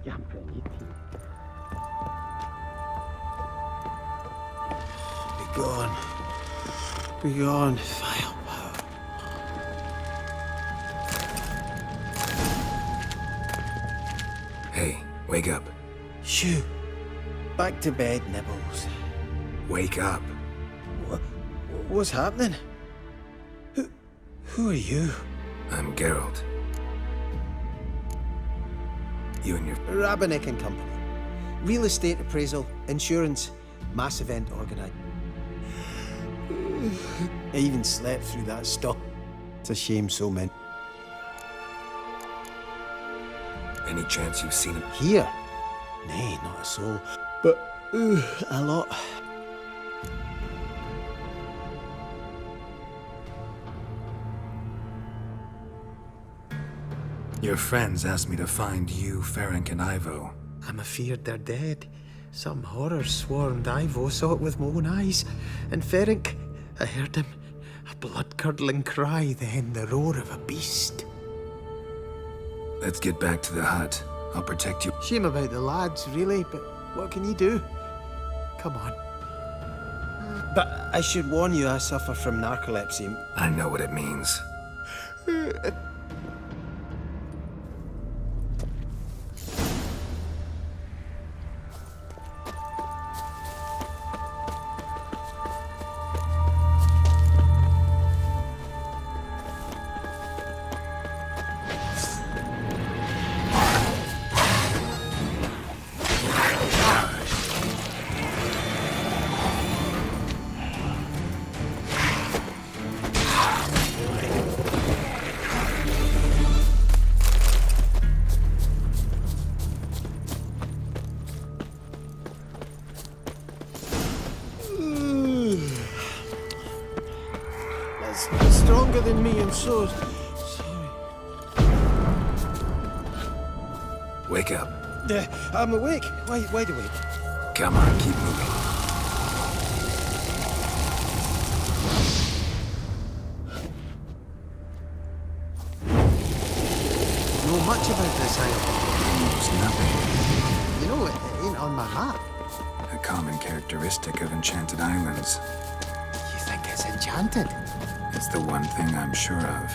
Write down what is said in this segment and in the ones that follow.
Be gone. Be gone, firepower. Hey, wake up. Shoo. Back to bed, Nibbles. Wake up. What's happening? Who are you? I'm Geralt. You and your... Rabenik and Company. Real estate appraisal, insurance, mass event organized. I even slept through that stuff. It's a shame so many. Any chance you've seen him? Here? Nay, not a soul. But, a lot. Your friends asked me to find you, Ferenc, and Ivo. I'm afeard they're dead. Some horror swarmed Ivo, saw it with my own eyes. And Ferenc, I heard him. A blood-curdling cry, then the roar of a beast. Let's get back to the hut. I'll protect you. Shame about the lads, really, but what can you do? Come on. But I should warn you, I suffer from narcolepsy. I know what it means. That's stronger than me, I'm so sorry. Wake up. I'm awake. Wide awake. Come on, keep moving. Know much about this island? Almost nothing. You know, it ain't on my map. A common characteristic of enchanted islands. You think it's enchanted? It's the one thing I'm sure of.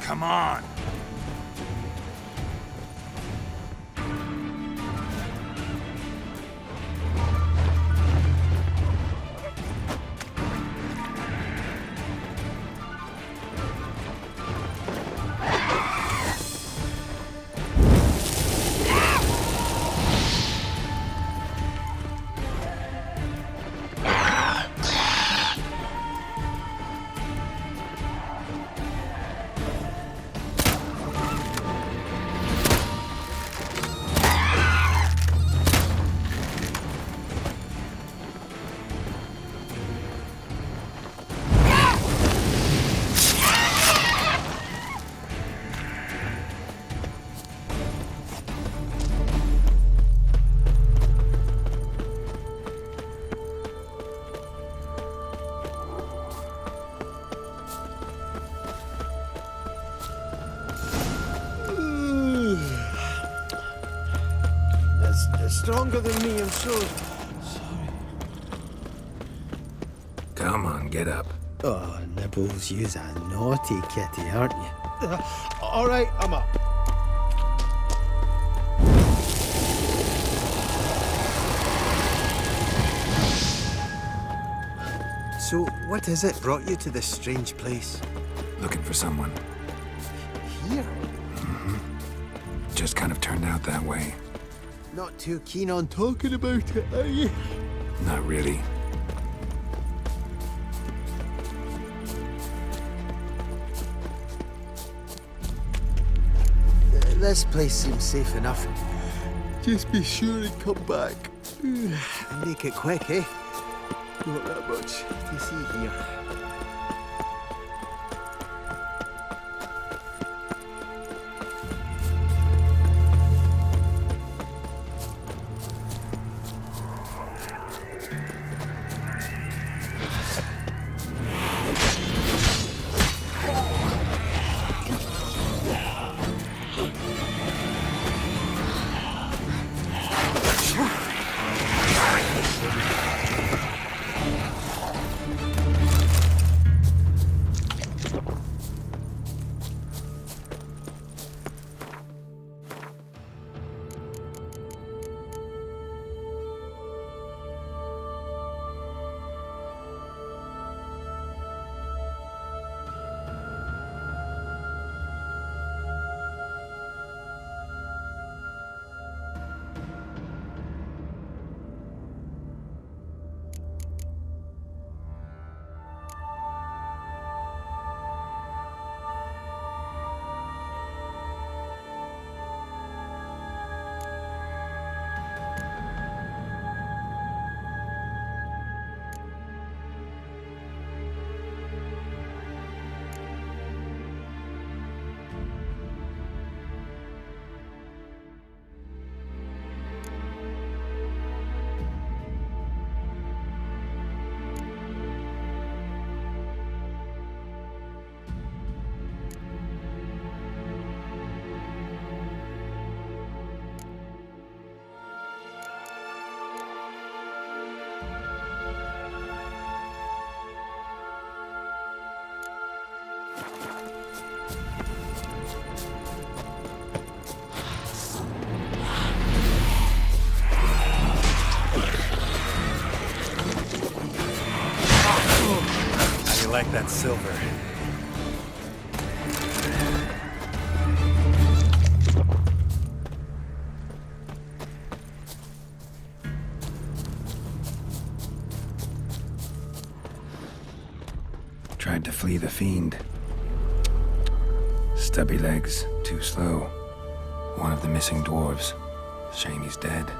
Come on! That's stronger than me, I'm so sorry. Come on, get up. Oh, Nibbles, you's a naughty kitty, aren't you? All right, I'm up. So, what is it brought you to this strange place? Looking for someone. Here? Just kind of turned out that way. Not too keen on talking about it, are you? Not really. This place seems safe enough. Just be sure and come back. And make it quick, eh? Not that much to see here. Like that silver. Tried to flee the fiend. Stubby legs, too slow. One of the missing dwarves. Shame he's dead.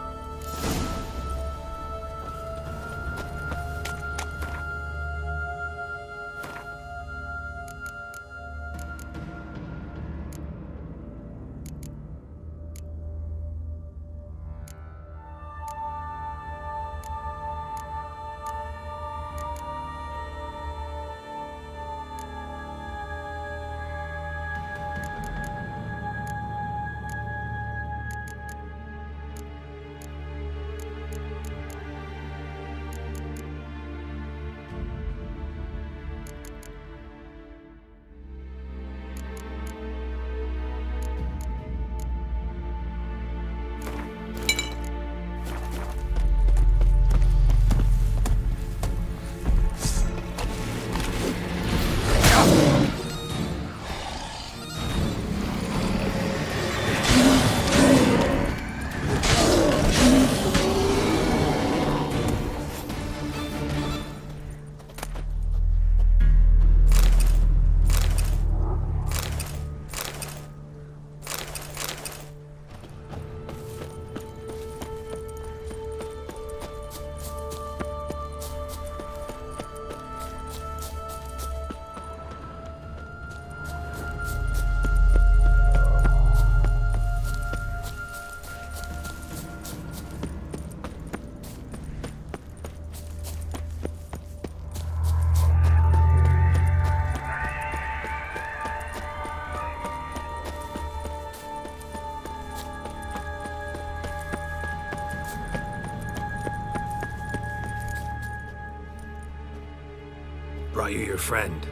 Brought you your friend.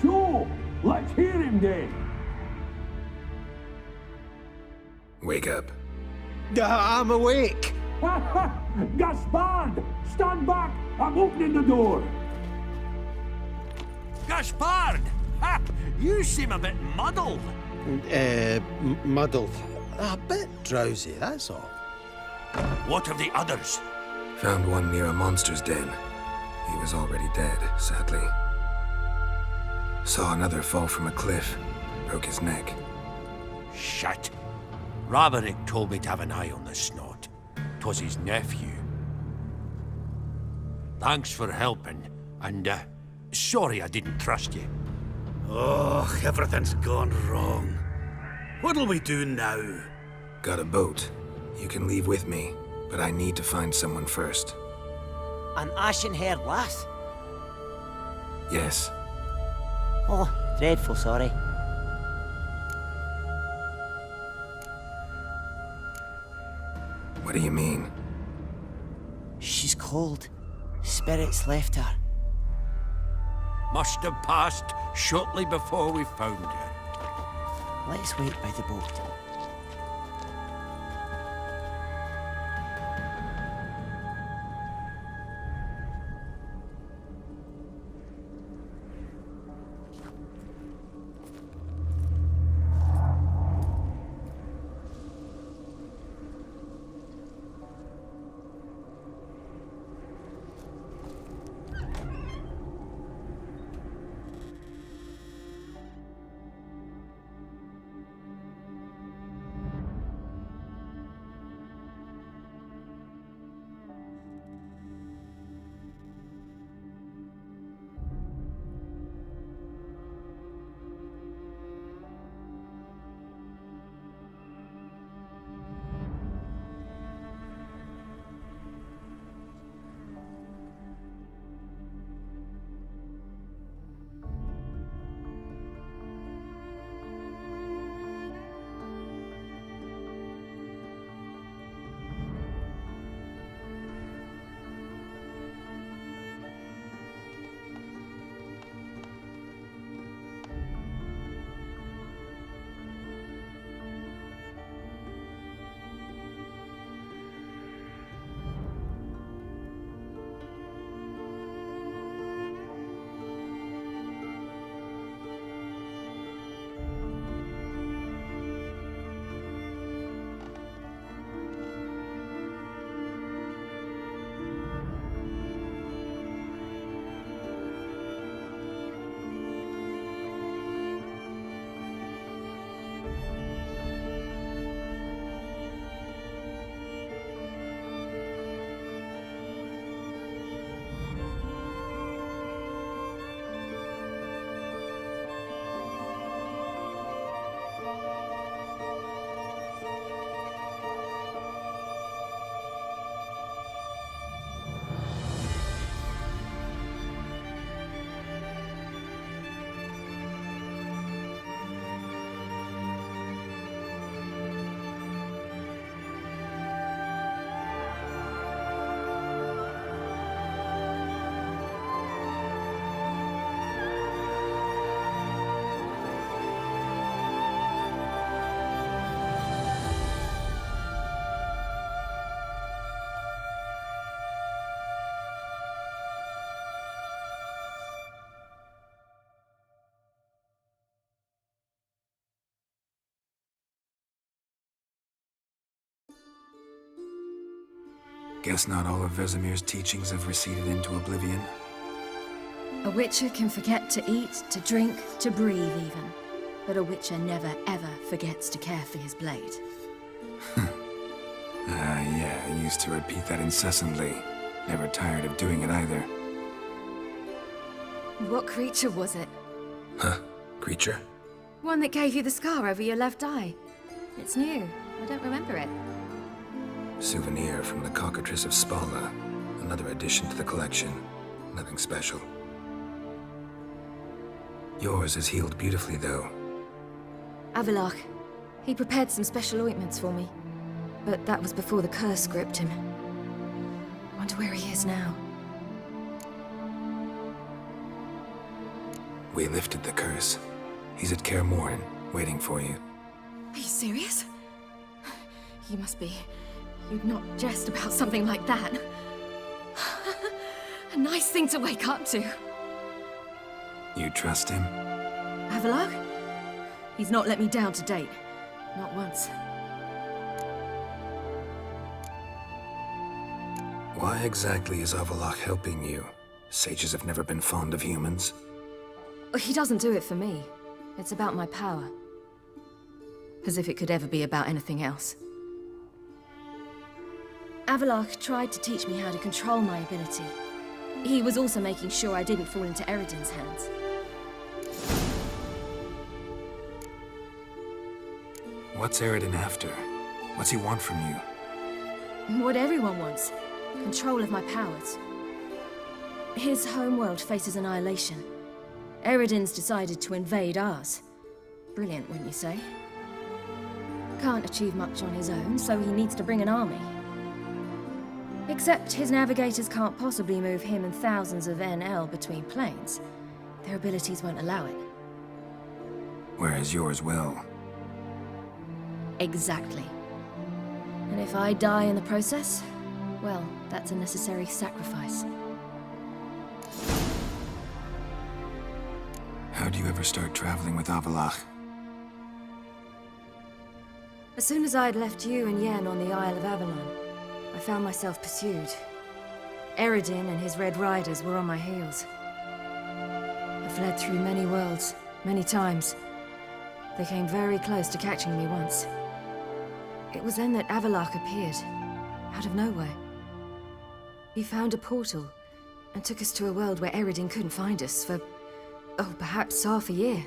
Sure. Let's hear him then. Wake up. I'm awake. Gaspard! Stand back! I'm opening the door. Gaspard! Ha! You seem a bit muddled. Muddled. A bit drowsy, that's all. What of the others? Found one near a monster's den. He was already dead, sadly. Saw another fall from a cliff. Broke his neck. Shit. Roderick told me to have an eye on the snot. 'Twas his nephew. Thanks for helping, and sorry I didn't trust you. Oh, everything's gone wrong. What'll we do now? Got a boat. You can leave with me, but I need to find someone first. An ashen-haired lass? Yes. Oh, dreadful sorry. What do you mean? She's cold. Spirits left her. Must have passed shortly before we found her. Let's wait by the boat. Guess not all of Vesemir's teachings have receded into oblivion. A witcher can forget to eat, to drink, to breathe even. But a witcher never ever forgets to care for his blade. Yeah, I used to repeat that incessantly. Never tired of doing it either. What creature was it? Huh? Creature? One that gave you the scar over your left eye. It's new. I don't remember it. Souvenir from the Cockatrice of Spala. Another addition to the collection. Nothing special. Yours is healed beautifully, though. Avallac'h. He prepared some special ointments for me. But that was before the curse gripped him. Wonder where he is now. We lifted the curse. He's at Kaer Morhen, waiting for you. Are you serious? You must be. You'd not jest about something like that. A nice thing to wake up to. You trust him? Avallac'h? He's not let me down to date. Not once. Why exactly is Avallac'h helping you? Sages have never been fond of humans. He doesn't do it for me. It's about my power. As if it could ever be about anything else. Avallac'h tried to teach me how to control my ability. He was also making sure I didn't fall into Eredin's hands. What's Eredin after? What's he want from you? What everyone wants. Control of my powers. His homeworld faces annihilation. Eredin's decided to invade ours. Brilliant, wouldn't you say? Can't achieve much on his own, so he needs to bring an army. Except his navigators can't possibly move him and thousands of NL between planes. Their abilities won't allow it. Whereas yours will. Exactly. And if I die in the process, well, that's a necessary sacrifice. How do you ever start traveling with Avallac'h? As soon as I'd left you and Yen on the Isle of Avalon, I found myself pursued. Eredin and his Red Riders were on my heels. I fled through many worlds, many times. They came very close to catching me once. It was then that Avallac'h appeared, out of nowhere. He found a portal, and took us to a world where Eredin couldn't find us for, oh, perhaps half a year.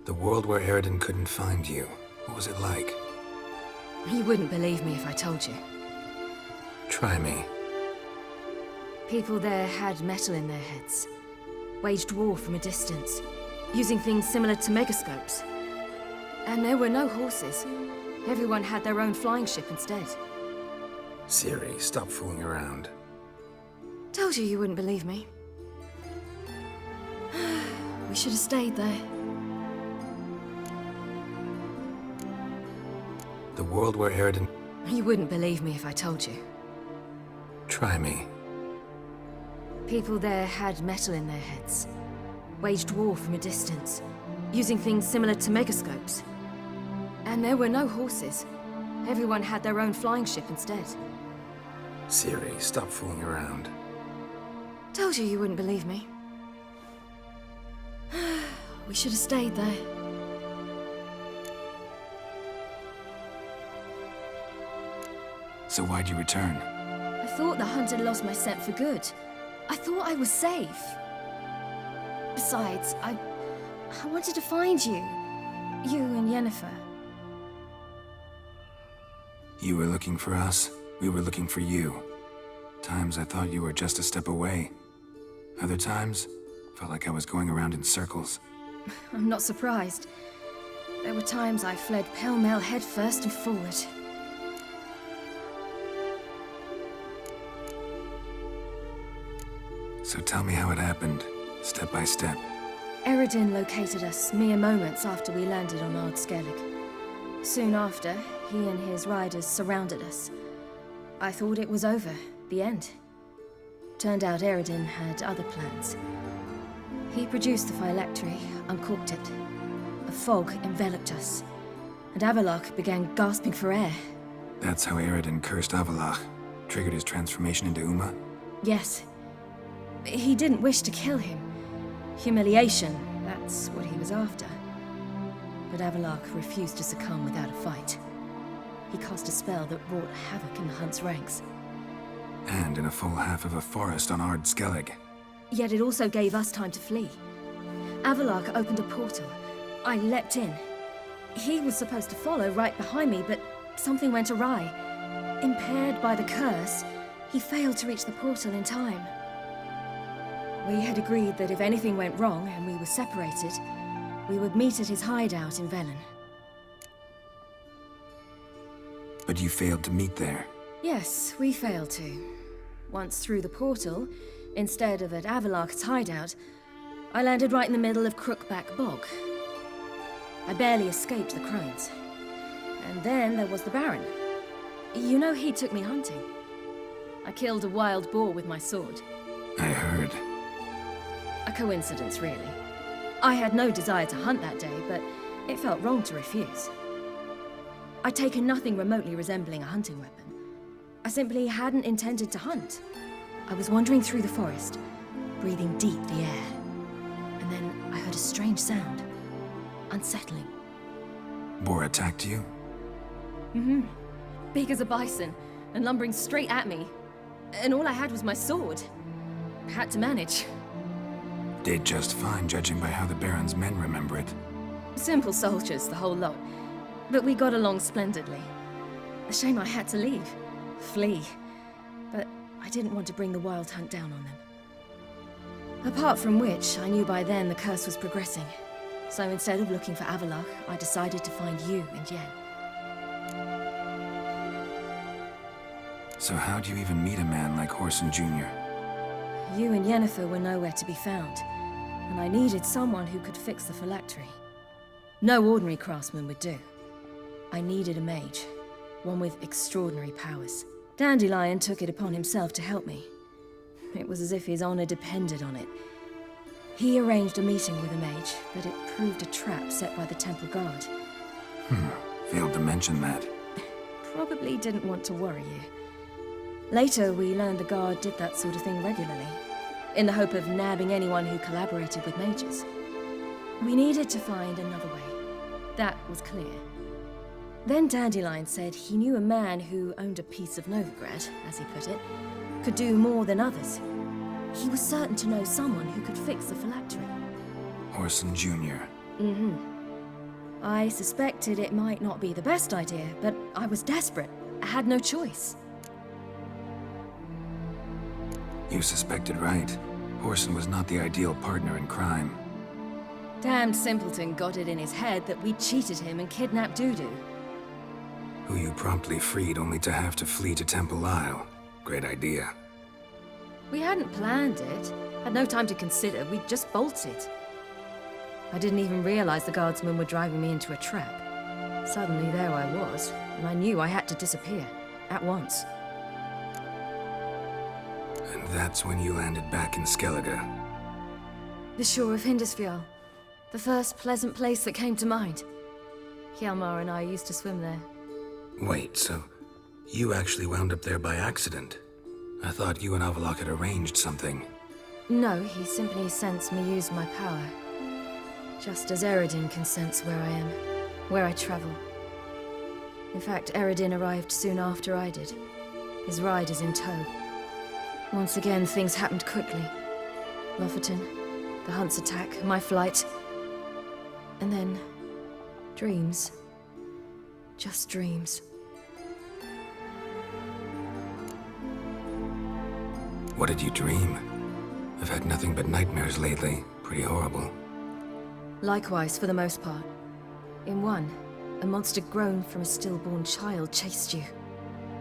The world where Eredin couldn't find you. What was it like? You wouldn't believe me if I told you. Try me. People there had metal in their heads. Waged war from a distance, using things similar to megascopes. And there were no horses. Everyone had their own flying ship instead. Ciri, stop fooling around. Told you wouldn't believe me. We should have stayed there. The world where Eredin... You wouldn't believe me if I told you. Try me. People there had metal in their heads. Waged war from a distance, using things similar to megascopes. And there were no horses. Everyone had their own flying ship instead. Ciri, stop fooling around. Told you wouldn't believe me. We should have stayed there. So why'd you return? I thought the hunt had lost my scent for good. I thought I was safe. Besides, I wanted to find you. You and Yennefer. You were looking for us. We were looking for you. Times I thought you were just a step away. Other times, felt like I was going around in circles. I'm not surprised. There were times I fled pell-mell headfirst and forward. So tell me how it happened, step by step. Eredin located us mere moments after we landed on Ard Skellig. Soon after, he and his riders surrounded us. I thought it was over, the end. Turned out Eredin had other plans. He produced the phylactery, uncorked it. A fog enveloped us, and Avallac'h began gasping for air. That's how Eredin cursed Avallac'h, triggered his transformation into Uma? Yes. He didn't wish to kill him. Humiliation, that's what he was after. But Avallac'h refused to succumb without a fight. He cast a spell that wrought havoc in the Hunt's ranks. And in a full half of a forest on Ard Skellig. Yet it also gave us time to flee. Avallac'h opened a portal. I leapt in. He was supposed to follow right behind me, but something went awry. Impaired by the curse, he failed to reach the portal in time. We had agreed that if anything went wrong and we were separated, we would meet at his hideout in Velen. But you failed to meet there. Yes, we failed to. Once through the portal, instead of at Avallac'h's hideout, I landed right in the middle of Crookback Bog. I barely escaped the crones. And then there was the Baron. You know, he took me hunting. I killed a wild boar with my sword. I heard. A coincidence, really. I had no desire to hunt that day, but it felt wrong to refuse. I'd taken nothing remotely resembling a hunting weapon. I simply hadn't intended to hunt. I was wandering through the forest, breathing deep the air. And then I heard a strange sound. Unsettling. Boar attacked you? Big as a bison, and lumbering straight at me. And all I had was my sword. I had to manage. Did just fine, judging by how the Baron's men remember it. Simple soldiers, the whole lot. But we got along splendidly. A shame I had to leave. Flee. But I didn't want to bring the Wild Hunt down on them. Apart from which, I knew by then the curse was progressing. So instead of looking for Avallac'h, I decided to find you and Yen. So how'd you even meet a man like Whoreson Jr.? You and Yennefer were nowhere to be found, and I needed someone who could fix the phylactery. No ordinary craftsman would do. I needed a mage, one with extraordinary powers. Dandelion took it upon himself to help me. It was as if his honor depended on it. He arranged a meeting with a mage, but it proved a trap set by the Temple Guard. Failed to mention that. Probably didn't want to worry you. Later, we learned the Guard did that sort of thing regularly, in the hope of nabbing anyone who collaborated with mages. We needed to find another way. That was clear. Then Dandelion said he knew a man who owned a piece of Novigrad, as he put it, could do more than others. He was certain to know someone who could fix the phylactery. Whoreson Jr. I suspected it might not be the best idea, but I was desperate. I had no choice. You suspected right. Whoreson was not the ideal partner in crime. Damned simpleton got it in his head that we'd cheated him and kidnapped Dudu. Who you promptly freed only to have to flee to Temple Isle. Great idea. We hadn't planned it. Had no time to consider. We just bolted. I didn't even realize the guardsmen were driving me into a trap. Suddenly there I was, and I knew I had to disappear. At once. And that's when you landed back in Skellige. The shore of Hindisfjall. The first pleasant place that came to mind. Hjalmar and I used to swim there. Wait, so you actually wound up there by accident? I thought you and Avallac'h had arranged something. No, he simply sensed me use my power. Just as Eredin can sense where I am, where I travel. In fact, Eredin arrived soon after I did. His riders in tow. Once again, things happened quickly. Lofoten, the Hunt's attack, my flight. And then, dreams. Just dreams. What did you dream? I've had nothing but nightmares lately. Pretty horrible. Likewise, for the most part. In one, a monster grown from a stillborn child chased you.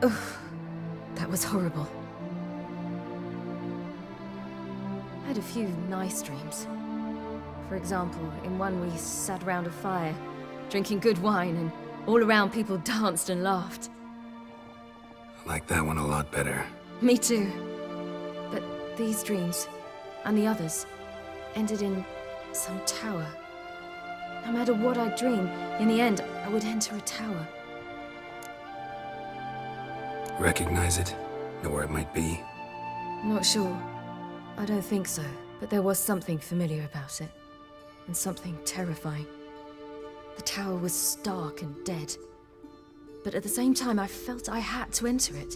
Ugh, that was horrible. I had a few nice dreams. For example, in one we sat around a fire, drinking good wine, and all around people danced and laughed. I like that one a lot better. Me too. But these dreams, and the others, ended in some tower. No matter what I dream, in the end, I would enter a tower. Recognize it? Know where it might be? Not sure. I don't think so, but there was something familiar about it. And something terrifying. The tower was stark and dead. But at the same time, I felt I had to enter it.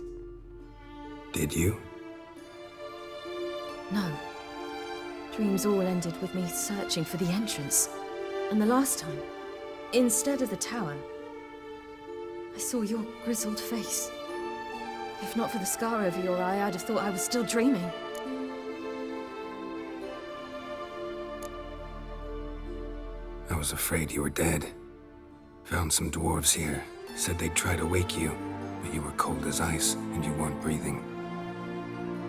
Did you? No. Dreams all ended with me searching for the entrance. And the last time, instead of the tower, I saw your grizzled face. If not for the scar over your eye, I'd have thought I was still dreaming. I was afraid you were dead. Found some dwarves here. Said they'd try to wake you, but you were cold as ice and you weren't breathing.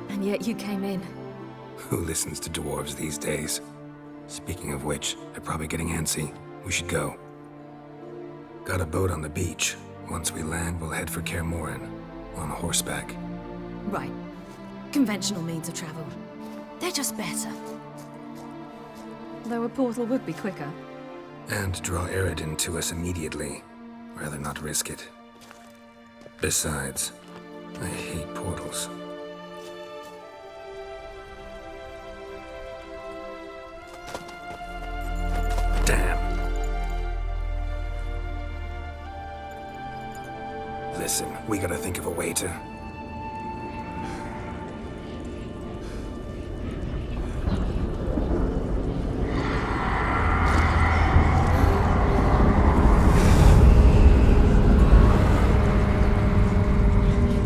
And yet you came in. Who listens to dwarves these days? Speaking of which, they're probably getting antsy. We should go. Got a boat on the beach. Once we land, we'll head for Kaer Morhen. On horseback. Right. Conventional means of travel. They're just better. Though a portal would be quicker. And draw Eredin to us immediately. Rather not risk it. Besides, I hate portals. Damn. Listen, we gotta think of a way to...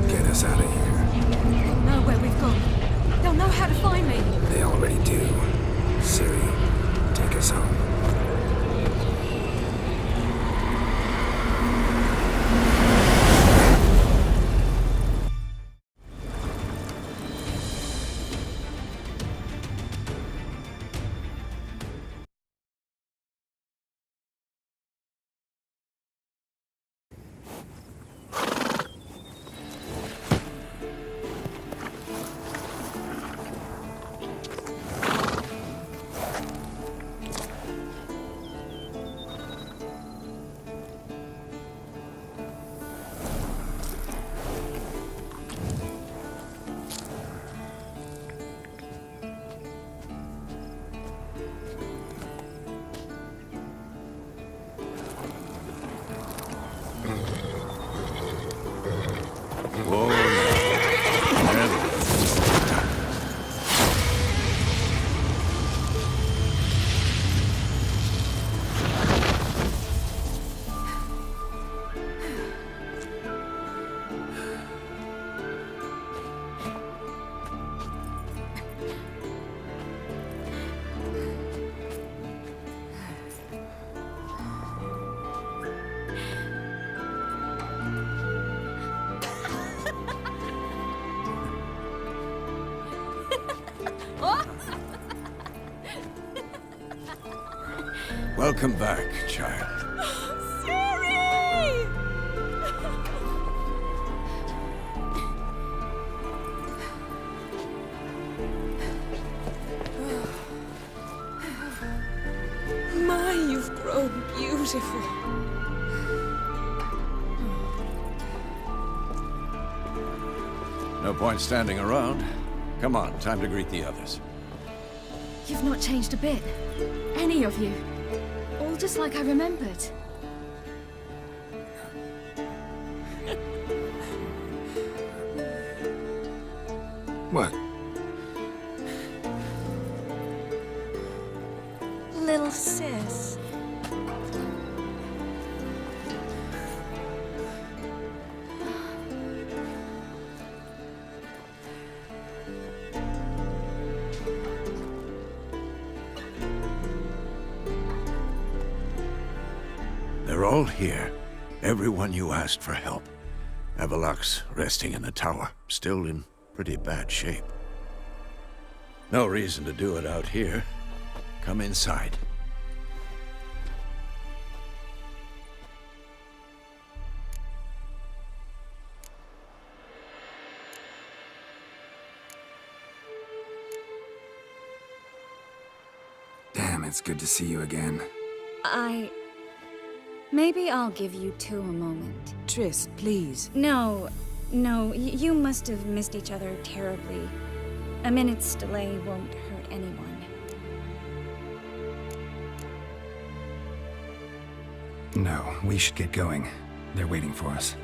get us out of here. They'll know where we've gone. They'll know how to find me. They already do. Ciri, take us home. Welcome back, child. My, you've grown beautiful. No point standing around. Come on, time to greet the others. You've not changed a bit. Any of you. All just like I remembered. What? Little sis. They're all here. Everyone you asked for help. Avallac'h's resting in the tower, still in pretty bad shape. No reason to do it out here. Come inside. Damn, it's good to see you again. Maybe I'll give you two a moment. Triss, please. No, you must have missed each other terribly. A minute's delay won't hurt anyone. No, we should get going. They're waiting for us.